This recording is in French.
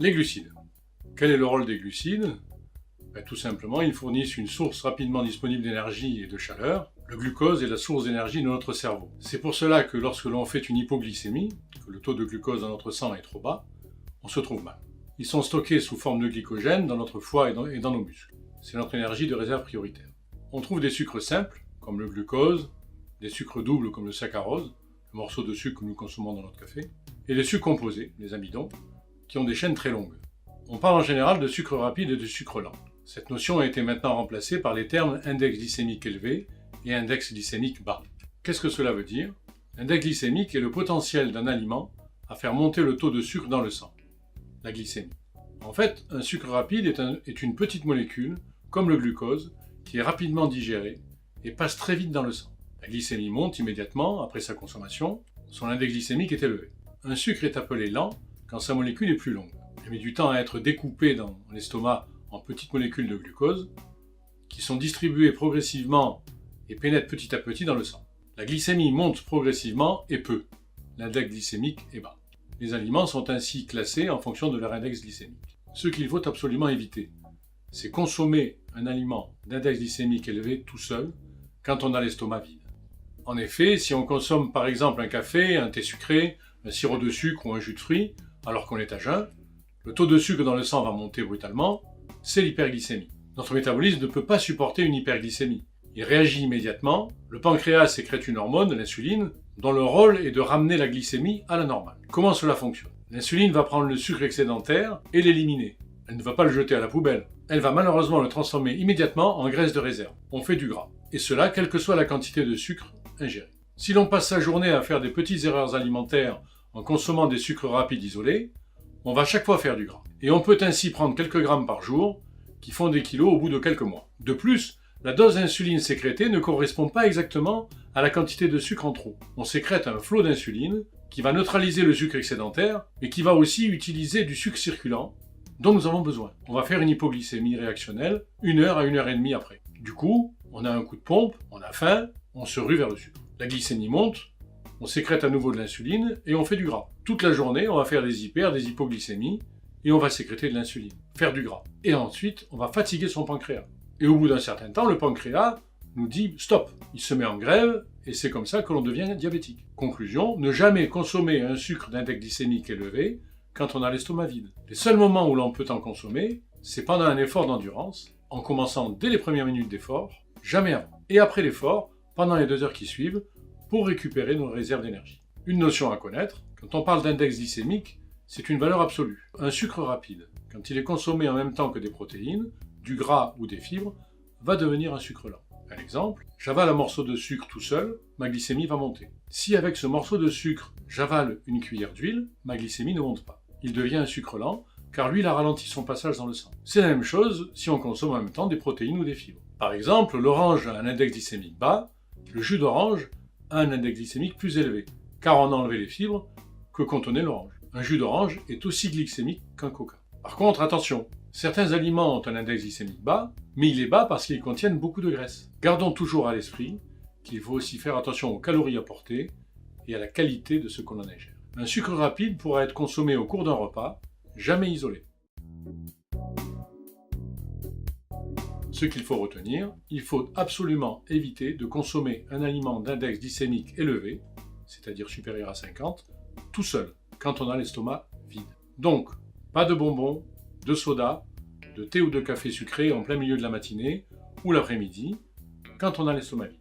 Les glucides. Quel est le rôle des glucides? Tout simplement, ils fournissent une source rapidement disponible d'énergie et de chaleur. Le glucose est la source d'énergie de notre cerveau. C'est pour cela que lorsque l'on fait une hypoglycémie, que le taux de glucose dans notre sang est trop bas, on se trouve mal. Ils sont stockés sous forme de glycogène dans notre foie et dans nos muscles. C'est notre énergie de réserve prioritaire. On trouve des sucres simples, comme le glucose, des sucres doubles comme le saccharose, le morceau de sucre que nous consommons dans notre café, et des sucres composés, les amidons, qui ont des chaînes très longues. On parle en général de sucre rapide et de sucre lent. Cette notion a été maintenant remplacée par les termes index glycémique élevé et index glycémique bas. Qu'est-ce que cela veut dire? L'index glycémique est le potentiel d'un aliment à faire monter le taux de sucre dans le sang, la glycémie. En fait, un sucre rapide est une petite molécule, comme le glucose, qui est rapidement digérée et passe très vite dans le sang. La glycémie monte immédiatement après sa consommation, son index glycémique est élevé. Un sucre est appelé lent quand sa molécule est plus longue. Elle met du temps à être découpée dans l'estomac en petites molécules de glucose, qui sont distribuées progressivement et pénètrent petit à petit dans le sang. La glycémie monte progressivement et peu. L'index glycémique est bas. Les aliments sont ainsi classés en fonction de leur index glycémique. Ce qu'il faut absolument éviter, c'est consommer un aliment d'index glycémique élevé tout seul quand on a l'estomac vide. En effet, si on consomme par exemple un café, un thé sucré, un sirop de sucre ou un jus de fruits, alors qu'on est à jeun, le taux de sucre dans le sang va monter brutalement, c'est l'hyperglycémie. Notre métabolisme ne peut pas supporter une hyperglycémie. Il réagit immédiatement, le pancréas sécrète une hormone, l'insuline, dont le rôle est de ramener la glycémie à la normale. Comment cela fonctionne? L'insuline va prendre le sucre excédentaire et l'éliminer. Elle ne va pas le jeter à la poubelle. Elle va malheureusement le transformer immédiatement en graisse de réserve. On fait du gras. Et cela, quelle que soit la quantité de sucre ingérée. Si l'on passe sa journée à faire des petites erreurs alimentaires en consommant des sucres rapides isolés, on va chaque fois faire du gras. Et on peut ainsi prendre quelques grammes par jour, qui font des kilos au bout de quelques mois. De plus, la dose d'insuline sécrétée ne correspond pas exactement à la quantité de sucre en trop. On sécrète un flot d'insuline qui va neutraliser le sucre excédentaire, mais qui va aussi utiliser du sucre circulant dont nous avons besoin. On va faire une hypoglycémie réactionnelle 1 heure à 1 heure et demie après. Du coup, on a un coup de pompe, on a faim, on se rue vers le sucre. La glycémie monte, on sécrète à nouveau de l'insuline et on fait du gras. Toute la journée, on va faire des hypoglycémies et on va sécréter de l'insuline, faire du gras. Et ensuite, on va fatiguer son pancréas. Et au bout d'un certain temps, le pancréas nous dit stop. Il se met en grève et c'est comme ça que l'on devient diabétique. Conclusion, ne jamais consommer un sucre d'index glycémique élevé quand on a l'estomac vide. Les seuls moments où l'on peut en consommer, c'est pendant un effort d'endurance, en commençant dès les premières minutes d'effort, jamais avant. Et après l'effort, pendant les 2 heures qui suivent, pour récupérer nos réserves d'énergie. Une notion à connaître, quand on parle d'index glycémique, c'est une valeur absolue. Un sucre rapide, quand il est consommé en même temps que des protéines, du gras ou des fibres, va devenir un sucre lent. Un exemple, j'avale un morceau de sucre tout seul, ma glycémie va monter. Si avec ce morceau de sucre, j'avale une cuillère d'huile, ma glycémie ne monte pas. Il devient un sucre lent, car l'huile a ralenti son passage dans le sang. C'est la même chose si on consomme en même temps des protéines ou des fibres. Par exemple, l'orange a un index glycémique bas, le jus d'orange a un index glycémique plus élevé, car on a enlevé les fibres que contenait l'orange. Un jus d'orange est aussi glycémique qu'un coca. Par contre, attention, certains aliments ont un index glycémique bas, mais il est bas parce qu'ils contiennent beaucoup de graisse. Gardons toujours à l'esprit qu'il faut aussi faire attention aux calories apportées et à la qualité de ce que l'on ingère. Un sucre rapide pourra être consommé au cours d'un repas, jamais isolé. Ce qu'il faut retenir, il faut absolument éviter de consommer un aliment d'index glycémique élevé, c'est-à-dire supérieur à 50, tout seul, quand on a l'estomac vide. Donc, pas de bonbons, de soda, de thé ou de café sucré en plein milieu de la matinée ou l'après-midi, quand on a l'estomac vide.